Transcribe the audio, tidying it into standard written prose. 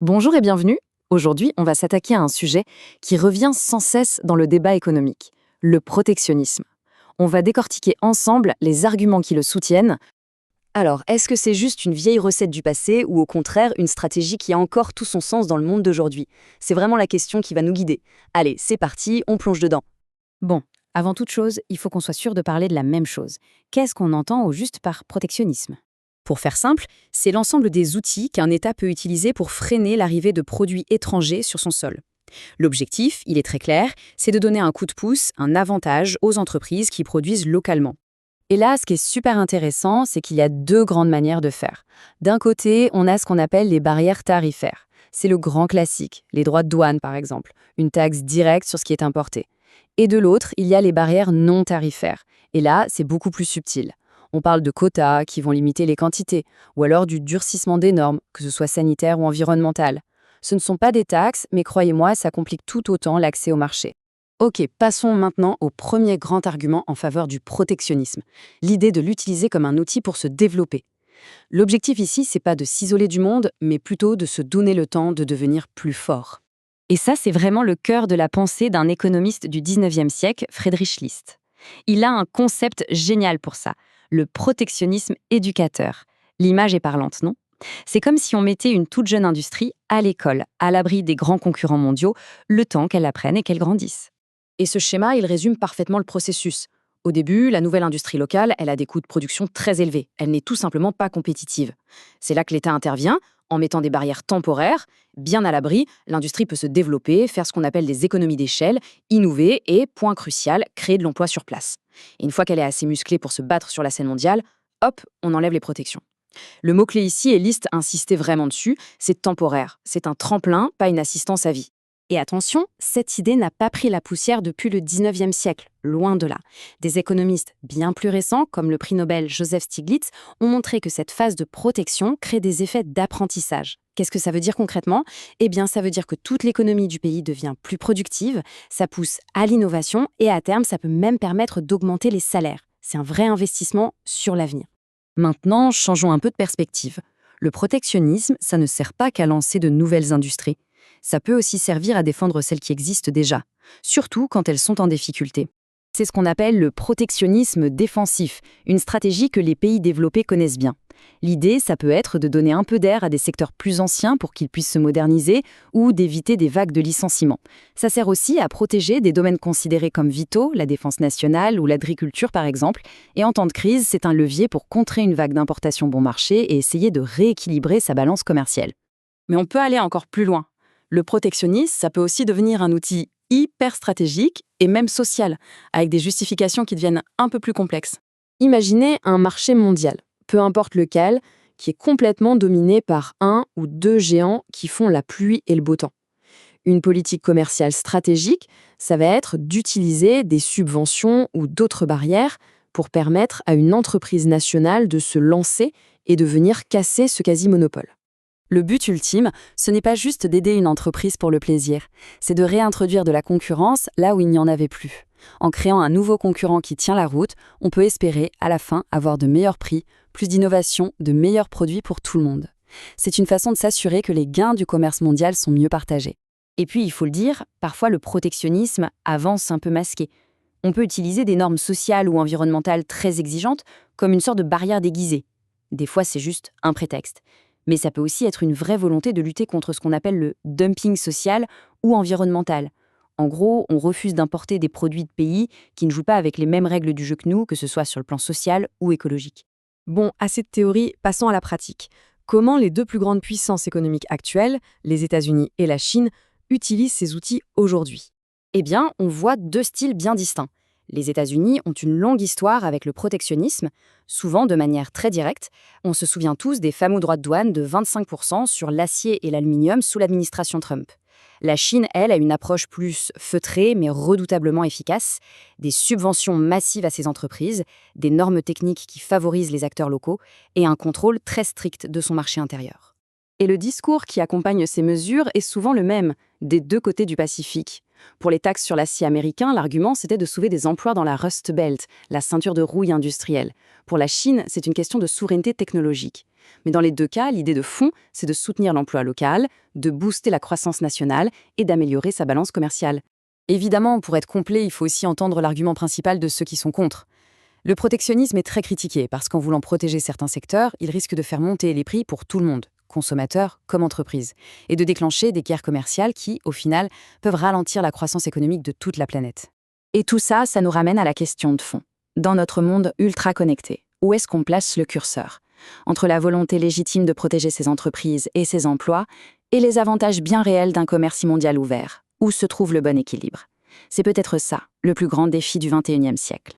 Bonjour et bienvenue. Aujourd'hui, on va s'attaquer à un sujet qui revient sans cesse dans le débat économique, le protectionnisme. On va décortiquer ensemble les arguments qui le soutiennent. Alors, est-ce que c'est juste une vieille recette du passé ou au contraire une stratégie qui a encore tout son sens dans le monde d'aujourd'hui? C'est vraiment la question qui va nous guider. Allez, c'est parti, on plonge dedans. Bon, avant toute chose, il faut qu'on soit sûr de parler de la même chose. Qu'est-ce qu'on entend au juste par protectionnisme? Pour faire simple, c'est l'ensemble des outils qu'un État peut utiliser pour freiner l'arrivée de produits étrangers sur son sol. L'objectif, il est très clair, c'est de donner un coup de pouce, un avantage aux entreprises qui produisent localement. Et là, ce qui est super intéressant, c'est qu'il y a deux grandes manières de faire. D'un côté, on a ce qu'on appelle les barrières tarifaires. C'est le grand classique, les droits de douane par exemple, une taxe directe sur ce qui est importé. Et de l'autre, il y a les barrières non tarifaires. Et là, c'est beaucoup plus subtil. On parle de quotas qui vont limiter les quantités, ou alors du durcissement des normes, que ce soit sanitaire ou environnemental. Ce ne sont pas des taxes, mais croyez-moi, ça complique tout autant l'accès au marché. Ok, passons maintenant au premier grand argument en faveur du protectionnisme, l'idée de l'utiliser comme un outil pour se développer. L'objectif ici, c'est pas de s'isoler du monde, mais plutôt de se donner le temps de devenir plus fort. Et ça, c'est vraiment le cœur de la pensée d'un économiste du 19e siècle, Friedrich List. Il a un concept génial pour ça, le protectionnisme éducateur. L'image est parlante, non? C'est comme si on mettait une toute jeune industrie à l'école, à l'abri des grands concurrents mondiaux, le temps qu'elle apprenne et qu'elle grandisse. Et ce schéma, il résume parfaitement le processus. Au début, la nouvelle industrie locale, elle a des coûts de production très élevés. Elle n'est tout simplement pas compétitive. C'est là que l'État intervient, en mettant des barrières temporaires. Bien à l'abri, l'industrie peut se développer, faire ce qu'on appelle des économies d'échelle, innover et, point crucial, créer de l'emploi sur place. Et une fois qu'elle est assez musclée pour se battre sur la scène mondiale, hop, on enlève les protections. Le mot-clé ici, et List insistait vraiment dessus, c'est temporaire. C'est un tremplin, pas une assistance à vie. Et attention, cette idée n'a pas pris la poussière depuis le 19e siècle, loin de là. Des économistes bien plus récents, comme le prix Nobel Joseph Stiglitz, ont montré que cette phase de protection crée des effets d'apprentissage. Qu'est-ce que ça veut dire concrètement? Eh bien, ça veut dire que toute l'économie du pays devient plus productive, ça pousse à l'innovation et à terme, ça peut même permettre d'augmenter les salaires. C'est un vrai investissement sur l'avenir. Maintenant, changeons un peu de perspective. Le protectionnisme, ça ne sert pas qu'à lancer de nouvelles industries. Ça peut aussi servir à défendre celles qui existent déjà, surtout quand elles sont en difficulté. C'est ce qu'on appelle le protectionnisme défensif, une stratégie que les pays développés connaissent bien. L'idée, ça peut être de donner un peu d'air à des secteurs plus anciens pour qu'ils puissent se moderniser ou d'éviter des vagues de licenciements. Ça sert aussi à protéger des domaines considérés comme vitaux, la défense nationale ou l'agriculture par exemple, et en temps de crise, c'est un levier pour contrer une vague d'importation bon marché et essayer de rééquilibrer sa balance commerciale. Mais on peut aller encore plus loin. Le protectionnisme, ça peut aussi devenir un outil hyper stratégique et même social, avec des justifications qui deviennent un peu plus complexes. Imaginez un marché mondial, peu importe lequel, qui est complètement dominé par un ou deux géants qui font la pluie et le beau temps. Une politique commerciale stratégique, ça va être d'utiliser des subventions ou d'autres barrières pour permettre à une entreprise nationale de se lancer et de venir casser ce quasi-monopole. Le but ultime, ce n'est pas juste d'aider une entreprise pour le plaisir, c'est de réintroduire de la concurrence là où il n'y en avait plus. En créant un nouveau concurrent qui tient la route, on peut espérer, à la fin, avoir de meilleurs prix, plus d'innovation, de meilleurs produits pour tout le monde. C'est une façon de s'assurer que les gains du commerce mondial sont mieux partagés. Et puis, il faut le dire, parfois le protectionnisme avance un peu masqué. On peut utiliser des normes sociales ou environnementales très exigeantes comme une sorte de barrière déguisée. Des fois, c'est juste un prétexte. Mais ça peut aussi être une vraie volonté de lutter contre ce qu'on appelle le dumping social ou environnemental. En gros, on refuse d'importer des produits de pays qui ne jouent pas avec les mêmes règles du jeu que nous, que ce soit sur le plan social ou écologique. Bon, assez de théorie, passons à la pratique. Comment les deux plus grandes puissances économiques actuelles, les États-Unis et la Chine, utilisent ces outils aujourd'hui? Eh bien, on voit deux styles bien distincts. Les États-Unis ont une longue histoire avec le protectionnisme, souvent de manière très directe. On se souvient tous des fameux droits de douane de 25% sur l'acier et l'aluminium sous l'administration Trump. La Chine, elle, a une approche plus feutrée mais redoutablement efficace, des subventions massives à ses entreprises, des normes techniques qui favorisent les acteurs locaux et un contrôle très strict de son marché intérieur. Et le discours qui accompagne ces mesures est souvent le même, des deux côtés du Pacifique. Pour les taxes sur l'acier américain, l'argument, c'était de sauver des emplois dans la Rust Belt, la ceinture de rouille industrielle. Pour la Chine, c'est une question de souveraineté technologique. Mais dans les deux cas, l'idée de fond, c'est de soutenir l'emploi local, de booster la croissance nationale et d'améliorer sa balance commerciale. Évidemment, pour être complet, il faut aussi entendre l'argument principal de ceux qui sont contre. Le protectionnisme est très critiqué parce qu'en voulant protéger certains secteurs, il risque de faire monter les prix pour tout le monde, consommateurs comme entreprises, et de déclencher des guerres commerciales qui, au final, peuvent ralentir la croissance économique de toute la planète. Et tout ça, ça nous ramène à la question de fond. Dans notre monde ultra connecté, où est-ce qu'on place le curseur ? Entre la volonté légitime de protéger ses entreprises et ses emplois, et les avantages bien réels d'un commerce mondial ouvert. Où se trouve le bon équilibre ? C'est peut-être ça, le plus grand défi du XXIe siècle.